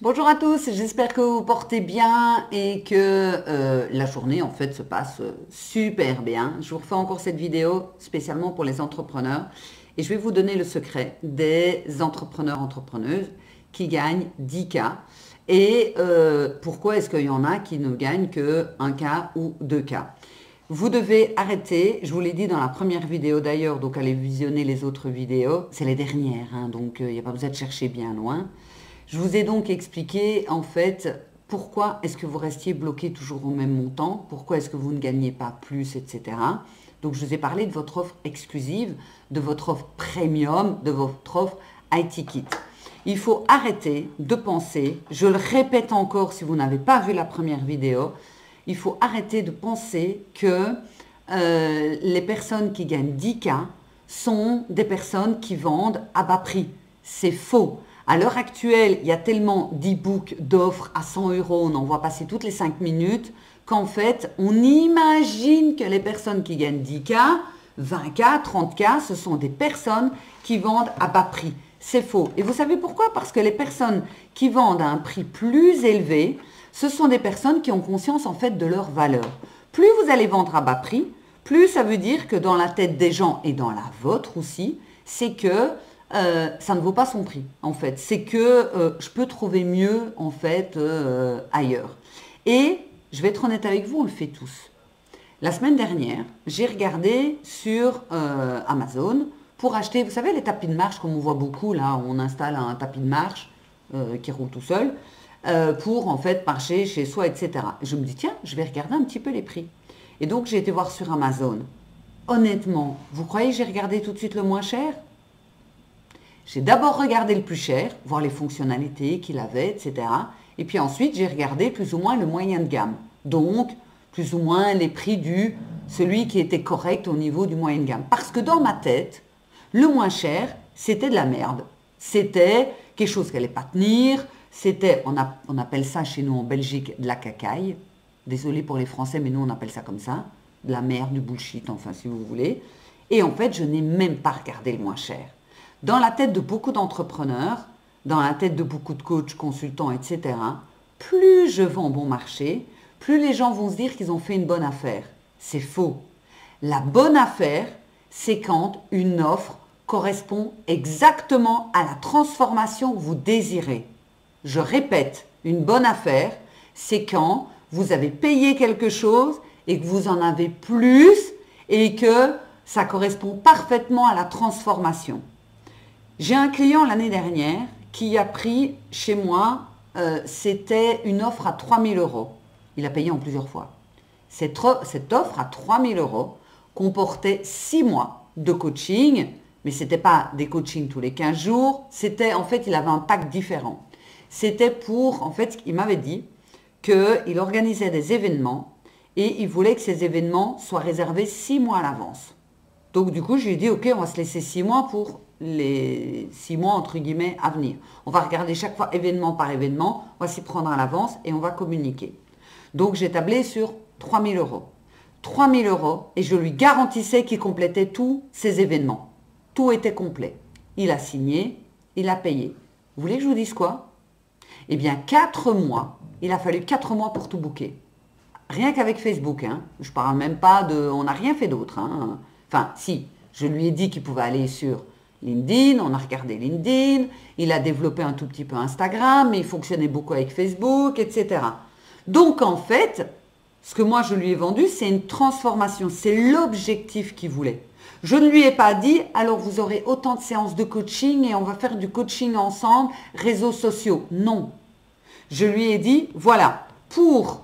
Bonjour à tous, j'espère que vous portez bien et que la journée en fait se passe super bien. Je vous refais encore cette vidéo spécialement pour les entrepreneurs et je vais vous donner le secret des entrepreneuses qui gagnent 10K et pourquoi est-ce qu'il y en a qui ne gagnent que 1K ou 2K. Vous devez arrêter, je vous l'ai dit dans la première vidéo d'ailleurs, donc allez visionner les autres vidéos, c'est les dernières, hein, donc il n'y a pas besoin de chercher bien loin. Je vous ai donc expliqué en fait pourquoi est-ce que vous restiez bloqué toujours au même montant, pourquoi est-ce que vous ne gagnez pas plus, etc. Donc je vous ai parlé de votre offre exclusive, de votre offre premium, de votre offre IT Kit. Il faut arrêter de penser, je le répète encore si vous n'avez pas vu la première vidéo, il faut arrêter de penser que les personnes qui gagnent 10K sont des personnes qui vendent à bas prix. C'est faux. À l'heure actuelle, il y a tellement d'e-books, d'offres à 100 €, on en voit passer toutes les 5 minutes, qu'en fait, on imagine que les personnes qui gagnent 10K, 20K, 30K, ce sont des personnes qui vendent à bas prix. C'est faux. Et vous savez pourquoi? Parce que les personnes qui vendent à un prix plus élevé, ce sont des personnes qui ont conscience en fait de leur valeur. Plus vous allez vendre à bas prix, plus ça veut dire que dans la tête des gens et dans la vôtre aussi, c'est que ça ne vaut pas son prix en fait. C'est que je peux trouver mieux en fait ailleurs. Et je vais être honnête avec vous, on le fait tous. La semaine dernière, j'ai regardé sur Amazon pour acheter, vous savez les tapis de marche comme on voit beaucoup là, on installe un tapis de marche qui roule tout seul pour en fait marcher chez soi, etc. Et je me dis tiens, je vais regarder un petit peu les prix. Et donc j'ai été voir sur Amazon. Honnêtement, vous croyez que j'ai regardé tout de suite le moins cher? J'ai d'abord regardé le plus cher, voir les fonctionnalités qu'il avait, etc. Et puis ensuite, j'ai regardé plus ou moins le moyen de gamme. Donc, plus ou moins les prix du celui qui était correct au niveau du moyen de gamme. Parce que dans ma tête, le moins cher, c'était de la merde. C'était quelque chose qui n'allait pas tenir. C'était, on appelle ça chez nous en Belgique, de la cacaille. Désolé pour les Français, mais nous on appelle ça comme ça. De la merde, du bullshit, enfin si vous voulez. Et en fait, je n'ai même pas regardé le moins cher. Dans la tête de beaucoup d'entrepreneurs, dans la tête de beaucoup de coachs, consultants, etc., plus je vends bon marché, plus les gens vont se dire qu'ils ont fait une bonne affaire. C'est faux. La bonne affaire, c'est quand une offre correspond exactement à la transformation que vous désirez. Je répète, une bonne affaire, c'est quand vous avez payé quelque chose et que vous en avez plus et que ça correspond parfaitement à la transformation. J'ai un client l'année dernière qui a pris chez moi, c'était une offre à 3 000 €. Il a payé en plusieurs fois. Cette offre à 3 000 € comportait 6 mois de coaching, mais ce n'était pas des coachings tous les 15 jours, c'était en fait, il avait un pack différent. C'était pour, en fait, il m'avait dit qu'il organisait des événements et il voulait que ces événements soient réservés 6 mois à l'avance. Donc du coup, je lui ai dit, ok, on va se laisser 6 mois pour les 6 mois entre guillemets à venir. On va regarder chaque fois événement par événement, on va s'y prendre à l'avance et on va communiquer. Donc j'ai tablé sur 3 000 €. 3 000 € et je lui garantissais qu'il complétait tous ces événements. Tout était complet. Il a signé, il a payé. Vous voulez que je vous dise quoi? Eh bien 4 mois, il a fallu 4 mois pour tout booker. Rien qu'avec Facebook, hein. Je ne parle même pas de... On n'a rien fait d'autre. Hein. Enfin, si, je lui ai dit qu'il pouvait aller sur LinkedIn, on a regardé LinkedIn, il a développé un tout petit peu Instagram, mais il fonctionnait beaucoup avec Facebook, etc. Donc en fait, ce que moi je lui ai vendu, c'est une transformation, c'est l'objectif qu'il voulait. Je ne lui ai pas dit, alors vous aurez autant de séances de coaching et on va faire du coaching ensemble, réseaux sociaux. Non. Je lui ai dit, voilà, pour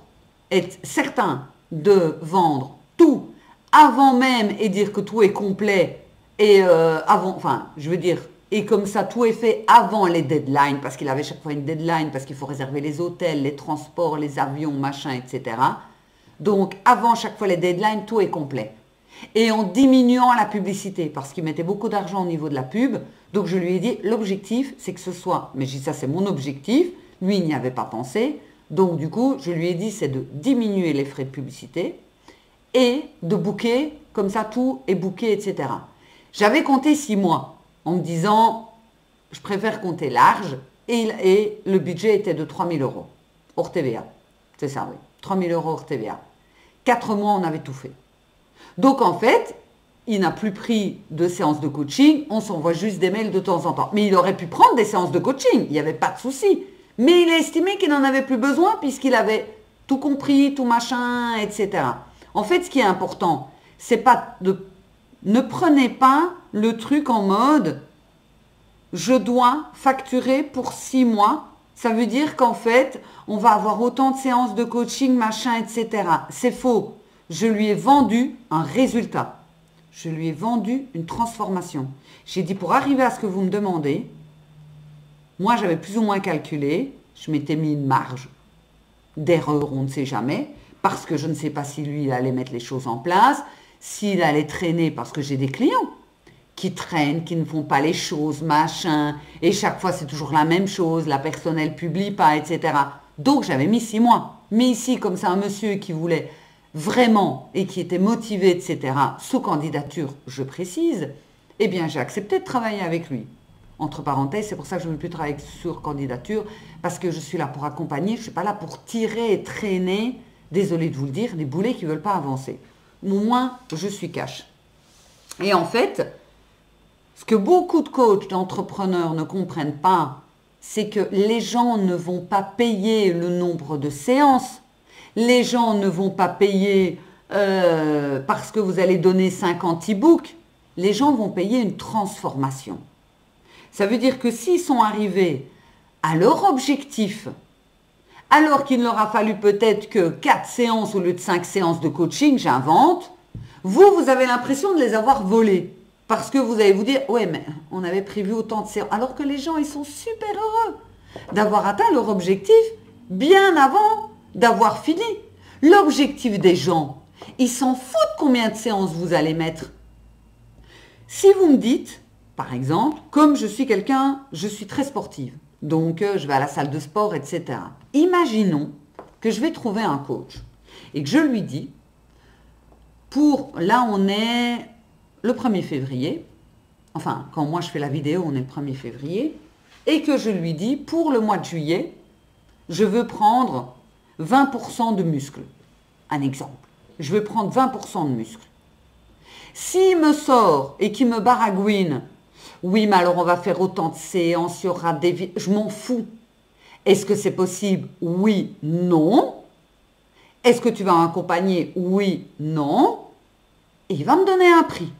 être certain de vendre tout avant même et dire que tout est complet, et avant, enfin, je veux dire, et comme ça, tout est fait avant les deadlines, parce qu'il avait chaque fois une deadline, parce qu'il faut réserver les hôtels, les transports, les avions, machin, etc. Donc, avant chaque fois les deadlines, tout est complet. Et en diminuant la publicité, parce qu'il mettait beaucoup d'argent au niveau de la pub, donc je lui ai dit, l'objectif, c'est que ce soit, mais je dis ça, c'est mon objectif, lui, il n'y avait pas pensé, donc du coup, je lui ai dit, c'est de diminuer les frais de publicité et de booker, comme ça, tout est booké, etc. J'avais compté 6 mois en me disant, je préfère compter large et le budget était de 3 000 euros, hors TVA. C'est ça, oui. 3 000 euros hors TVA. 4 mois, on avait tout fait. Donc, en fait, il n'a plus pris de séances de coaching, on s'envoie juste des mails de temps en temps. Mais il aurait pu prendre des séances de coaching, il n'y avait pas de souci. Mais il a estimé qu'il n'en avait plus besoin puisqu'il avait tout compris, tout machin, etc. En fait, ce qui est important, c'est pas de... Ne prenez pas le truc en mode « je dois facturer pour 6 mois ». Ça veut dire qu'en fait, on va avoir autant de séances de coaching, machin, etc. C'est faux. Je lui ai vendu un résultat. Je lui ai vendu une transformation. J'ai dit, pour arriver à ce que vous me demandez, moi, j'avais plus ou moins calculé, je m'étais mis une marge d'erreur, on ne sait jamais, parce que je ne sais pas si lui, il allait mettre les choses en place, s'il allait traîner, parce que j'ai des clients qui traînent, qui ne font pas les choses, machin, et chaque fois, c'est toujours la même chose, la personne, elle publie pas, etc. Donc, j'avais mis 6 mois. Mais ici, comme c'est un monsieur qui voulait vraiment et qui était motivé, etc., sous candidature, je précise, eh bien, j'ai accepté de travailler avec lui. Entre parenthèses, c'est pour ça que je ne veux plus travailler sur candidature, parce que je suis là pour accompagner, je ne suis pas là pour tirer et traîner, désolé de vous le dire, des boulets qui ne veulent pas avancer. Au moins, je suis cash. Et en fait, ce que beaucoup de coachs, d'entrepreneurs ne comprennent pas, c'est que les gens ne vont pas payer le nombre de séances. Les gens ne vont pas payer parce que vous allez donner 50 e-books. Les gens vont payer une transformation. Ça veut dire que s'ils sont arrivés à leur objectif, alors qu'il leur a fallu peut-être que 4 séances au lieu de 5 séances de coaching, j'invente, vous avez l'impression de les avoir volés. Parce que vous allez vous dire, ouais, mais on avait prévu autant de séances. Alors que les gens, ils sont super heureux d'avoir atteint leur objectif bien avant d'avoir fini. L'objectif des gens, ils s'en foutent combien de séances vous allez mettre. Si vous me dites, par exemple, comme je suis quelqu'un, je suis très sportive, donc je vais à la salle de sport, etc. Imaginons que je vais trouver un coach et que je lui dis, là on est le 1er février, enfin quand moi je fais la vidéo on est le 1er février, et que je lui dis, pour le mois de juillet, je veux prendre 20% de muscles. Un exemple. Je veux prendre 20% de muscles. S'il me sort et qu'il me baragouine, oui, mais alors on va faire autant de séances, il y aura des... Je m'en fous. Est-ce que c'est possible? Oui, non. Est-ce que tu vas m'accompagner? Oui, non. Et il va me donner un prix.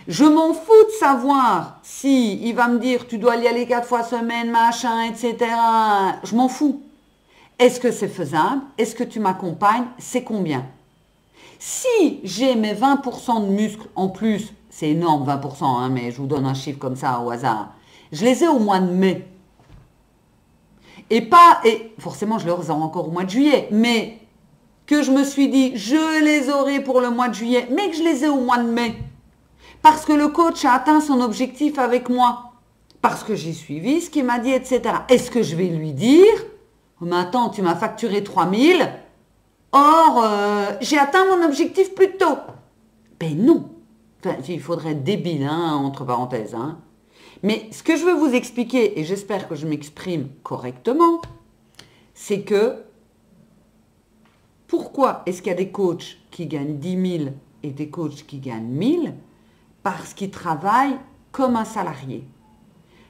Je m'en fous de savoir si il va me dire tu dois y aller 4 fois semaine, machin, etc. Je m'en fous. Est-ce que c'est faisable? Est-ce que tu m'accompagnes? C'est combien? Si j'ai mes 20% de muscles en plus, c'est énorme 20%, hein, mais je vous donne un chiffre comme ça au hasard, je les ai au mois de mai. Et forcément je les aurai encore au mois de juillet, mais que je me suis dit je les aurai pour le mois de juillet, mais que je les ai au mois de mai. Parce que le coach a atteint son objectif avec moi. Parce que j'ai suivi ce qu'il m'a dit, etc. Est-ce que je vais lui dire, mais attends, tu m'as facturé 3 000, or j'ai atteint mon objectif plus tôt. Ben non. Enfin, il faudrait être débile, hein, entre parenthèses. Hein. Mais ce que je veux vous expliquer, et j'espère que je m'exprime correctement, c'est que pourquoi est-ce qu'il y a des coachs qui gagnent 10 000 et des coachs qui gagnent 1 000? Parce qu'ils travaillent comme un salarié.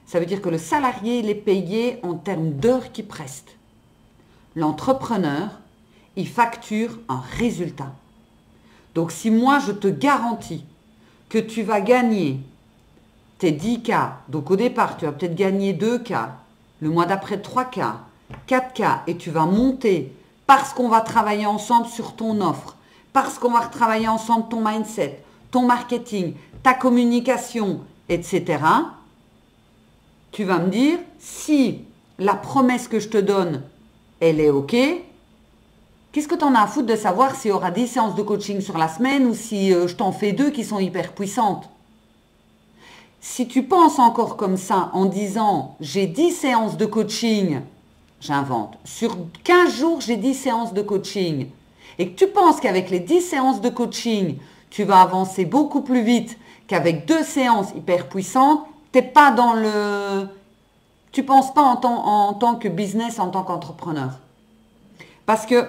Ça veut dire que le salarié, il est payé en termes d'heures qu'il preste. L'entrepreneur, il facture un résultat. Donc si moi, je te garantis que tu vas gagner tes 10K, donc au départ, tu vas peut-être gagner 2K, le mois d'après 3K, 4K, et tu vas monter parce qu'on va travailler ensemble sur ton offre, parce qu'on va retravailler ensemble ton mindset, ton marketing, ta communication, etc. Tu vas me dire, si la promesse que je te donne, elle est OK, qu'est-ce que tu en as à foutre de savoir s'il y aura 10 séances de coaching sur la semaine ou si je t'en fais 2 qui sont hyper puissantes? Si tu penses encore comme ça en disant, j'ai 10 séances de coaching, j'invente, sur 15 jours, j'ai 10 séances de coaching, et que tu penses qu'avec les 10 séances de coaching, tu vas avancer beaucoup plus vite qu'avec 2 séances hyper puissantes, tu Tu ne penses pas en tant que business, en tant qu'entrepreneur. Parce que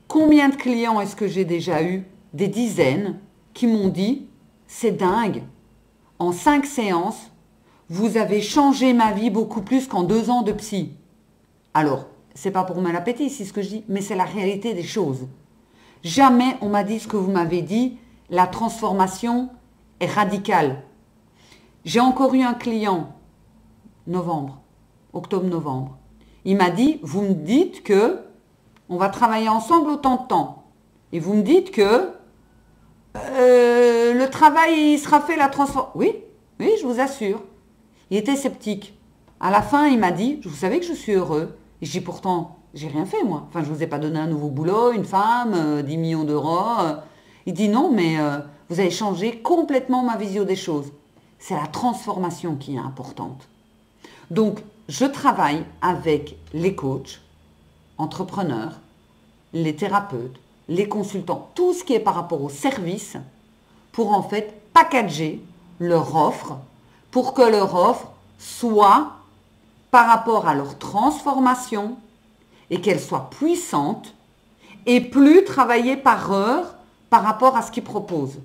combien de clients est-ce que j'ai déjà eu? Des dizaines qui m'ont dit, c'est dingue, en 5 séances, vous avez changé ma vie beaucoup plus qu'en 2 ans de psy. Alors, c'est pas pour me la péter ici ce que je dis, mais c'est la réalité des choses. Jamais on m'a dit ce que vous m'avez dit, la transformation est radicale. J'ai encore eu un client, octobre-novembre. Il m'a dit, vous me dites que on va travailler ensemble autant de temps. Et vous me dites que le travail il sera fait, la transformation. Oui, je vous assure. Il était sceptique. À la fin, il m'a dit, vous savez que je suis heureux. Et je dis pourtant, j'ai rien fait moi. Enfin, je vous ai pas donné un nouveau boulot, une femme, 10 millions d'euros. Il dit non, mais vous avez changé complètement ma vision des choses. C'est la transformation qui est importante. Donc, je travaille avec les coachs, entrepreneurs, les thérapeutes, les consultants, tout ce qui est par rapport au service pour en fait packager leur offre pour que leur offre soit par rapport à leur transformation et qu'elle soit puissante et plus travaillée par heure par rapport à ce qu'ils proposent.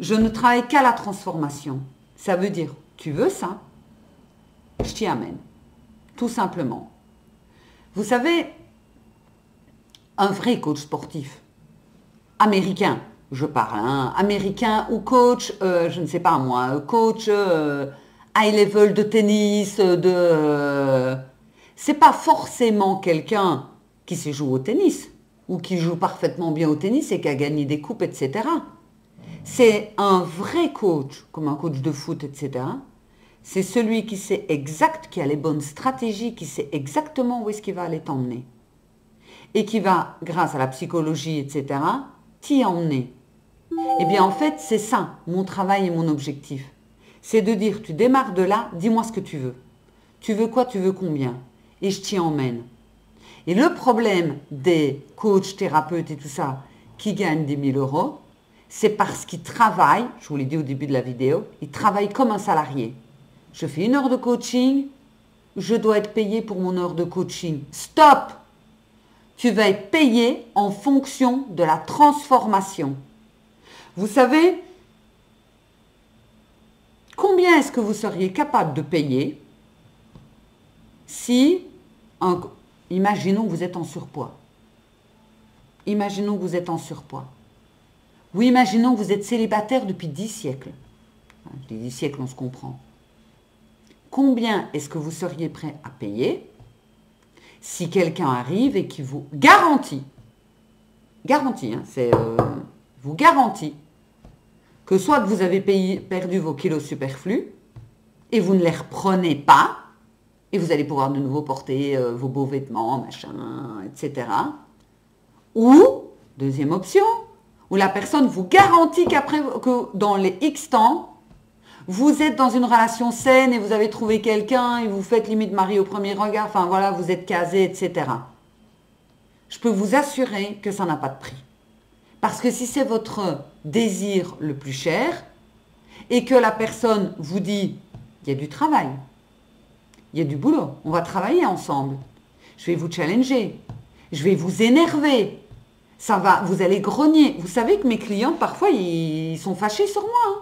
Je ne travaille qu'à la transformation. Ça veut dire, tu veux ça? Je t'y amène. Tout simplement. Vous savez, un vrai coach sportif, américain, je parle, hein, américain ou coach, je ne sais pas moi, coach high level de tennis, c'est pas forcément quelqu'un qui sait jouer au tennis ou qui joue parfaitement bien au tennis et qui a gagné des coupes, etc. C'est un vrai coach, comme un coach de foot, etc. C'est celui qui sait exact, qui a les bonnes stratégies, qui sait exactement où est-ce qu'il va aller t'emmener. Et qui va, grâce à la psychologie, etc., t'y emmener. Eh bien, en fait, c'est ça, mon travail et mon objectif. C'est de dire, tu démarres de là, dis-moi ce que tu veux. Tu veux quoi, tu veux combien? Et je t'y emmène. Et le problème des coachs, thérapeutes et tout ça, qui gagnent des 1000 euros, c'est parce qu'ils travaillent, je vous l'ai dit au début de la vidéo, ils travaillent comme un salarié. Je fais 1 heure de coaching, je dois être payé pour mon heure de coaching. Stop! Tu vas être payé en fonction de la transformation. Vous savez, combien est-ce que vous seriez capable de payer si, imaginons que vous êtes en surpoids. Imaginons que vous êtes en surpoids. Ou imaginons que vous êtes célibataire depuis 10 siècles. Je dis 10 siècles, on se comprend. Combien est-ce que vous seriez prêt à payer si quelqu'un arrive et qui vous garantit, hein, vous garantit que soit vous avez perdu vos kilos superflus et vous ne les reprenez pas et vous allez pouvoir de nouveau porter vos beaux vêtements, machin, etc. Ou, deuxième option, où la personne vous garantit que dans les X temps, vous êtes dans une relation saine et vous avez trouvé quelqu'un et vous faites limite mari au premier regard, enfin voilà, vous êtes casé, etc. Je peux vous assurer que ça n'a pas de prix. Parce que si c'est votre désir le plus cher et que la personne vous dit, il y a du travail, il y a du boulot, on va travailler ensemble, je vais vous challenger, je vais vous énerver, vous allez grogner. Vous savez que mes clients, parfois, ils sont fâchés sur moi, hein.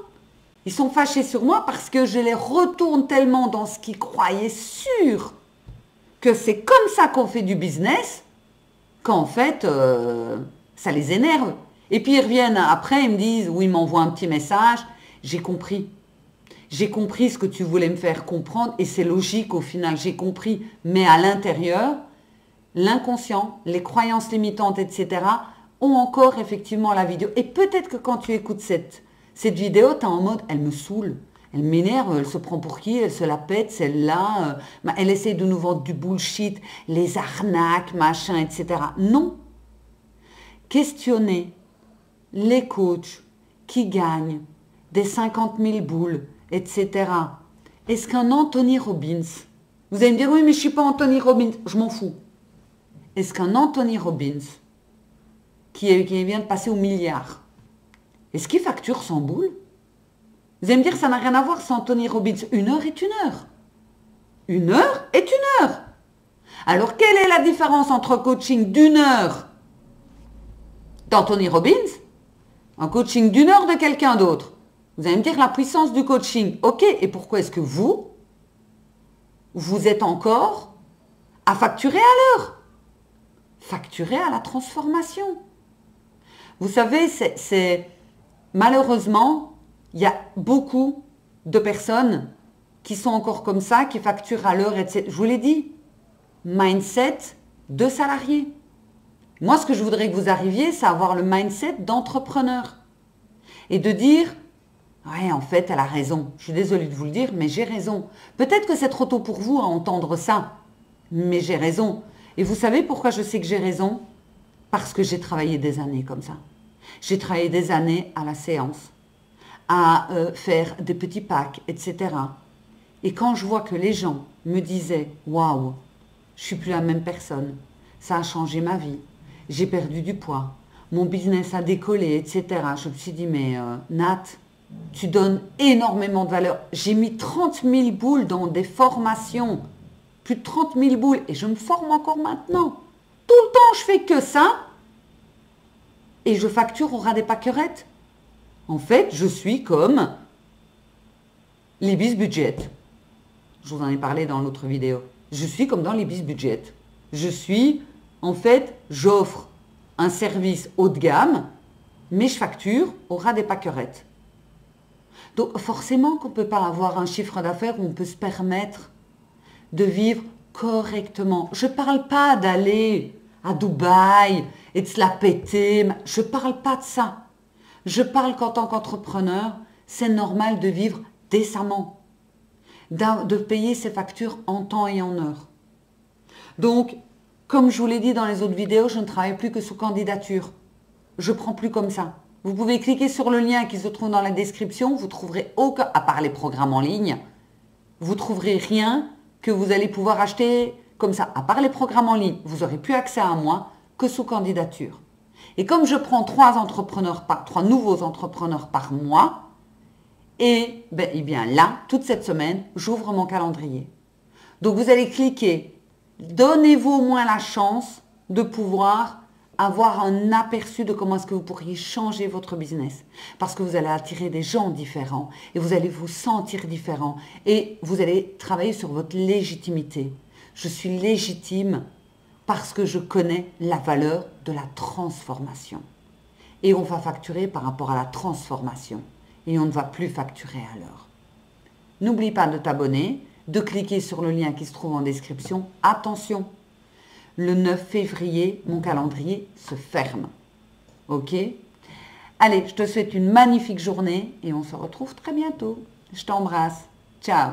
Ils sont fâchés sur moi parce que je les retourne tellement dans ce qu'ils croyaient sûr que c'est comme ça qu'on fait du business qu'en fait, ça les énerve. Et puis ils reviennent après, ils me disent, ou ils m'envoient un petit message, j'ai compris. J'ai compris ce que tu voulais me faire comprendre et c'est logique au final, j'ai compris. Mais à l'intérieur, l'inconscient, les croyances limitantes, etc. ont encore effectivement la vidéo. Et peut-être que quand tu écoutes cette vidéo, tu es en mode, elle me saoule, elle m'énerve, elle se prend pour qui, elle se la pète, celle-là, elle essaie de nous vendre du bullshit, les arnaques, machin, etc. Non. Questionnez les coachs qui gagnent des 50 000 boules, etc. Est-ce qu'un Anthony Robbins, vous allez me dire, oui, mais je ne suis pas Anthony Robbins, je m'en fous. Est-ce qu'un Anthony Robbins, qui vient de passer au milliard, est-ce qu'il facture 100 boules? Vous allez me dire, ça n'a rien à voir sans Tony Robbins. Une heure est une heure. Une heure est une heure. Alors, quelle est la différence entre coaching d'une heure d'Anthony Robbins, un coaching d'une heure de quelqu'un d'autre? Vous allez me dire la puissance du coaching. Ok, et pourquoi est-ce que vous êtes encore à facturer à l'heure? Facturer à la transformation. Vous savez, malheureusement, il y a beaucoup de personnes qui sont encore comme ça, qui facturent à l'heure, etc. Je vous l'ai dit, mindset de salarié. Moi, ce que je voudrais que vous arriviez, c'est avoir le mindset d'entrepreneur. Et de dire, ouais, en fait, elle a raison. Je suis désolée de vous le dire, mais j'ai raison. Peut-être que c'est trop tôt pour vous à entendre ça, mais j'ai raison. Et vous savez pourquoi je sais que j'ai raison? Parce que j'ai travaillé des années comme ça. J'ai travaillé des années à la séance, à faire des petits packs, etc. Et quand je vois que les gens me disaient, waouh, je suis plus la même personne, ça a changé ma vie, j'ai perdu du poids, mon business a décollé, etc. Je me suis dit, mais Nat, tu donnes énormément de valeur. J'ai mis 30 000 boules dans des formations, plus de 30 000 boules, et je me forme encore maintenant. Tout le temps, je fais que ça, et je facture au ras des pâquerettes. En fait, je suis comme l'Ibis Budget. Je vous en ai parlé dans l'autre vidéo. Je suis comme dans l'Ibis Budget. Je suis, en fait, j'offre un service haut de gamme, mais je facture au ras des pâquerettes. Donc forcément qu'on ne peut pas avoir un chiffre d'affaires où on peut se permettre de vivre correctement. Je ne parle pas d'aller à Dubaï et de se la péter. Je ne parle pas de ça. Je parle qu'en tant qu'entrepreneur, c'est normal de vivre décemment, de payer ses factures en temps et en heure. Donc, comme je vous l'ai dit dans les autres vidéos, je ne travaille plus que sous candidature. Je ne prends plus comme ça. Vous pouvez cliquer sur le lien qui se trouve dans la description, vous trouverez aucun, à part les programmes en ligne, vous trouverez rien que vous allez pouvoir acheter comme ça. À part les programmes en ligne, vous n'aurez plus accès à moi que sous candidature. Et comme je prends 3 nouveaux entrepreneurs par mois, et bien là, toute cette semaine, j'ouvre mon calendrier. Donc vous allez cliquer, donnez-vous au moins la chance de pouvoir avoir un aperçu de comment est-ce que vous pourriez changer votre business. Parce que vous allez attirer des gens différents et vous allez vous sentir différent et vous allez travailler sur votre légitimité. Je suis légitime parce que je connais la valeur de la transformation. Et on va facturer par rapport à la transformation. Et on ne va plus facturer à l'heure. N'oublie pas de t'abonner, de cliquer sur le lien qui se trouve en description. Attention, le 9 février, mon calendrier se ferme. Ok? Allez, je te souhaite une magnifique journée et on se retrouve très bientôt. Je t'embrasse. Ciao!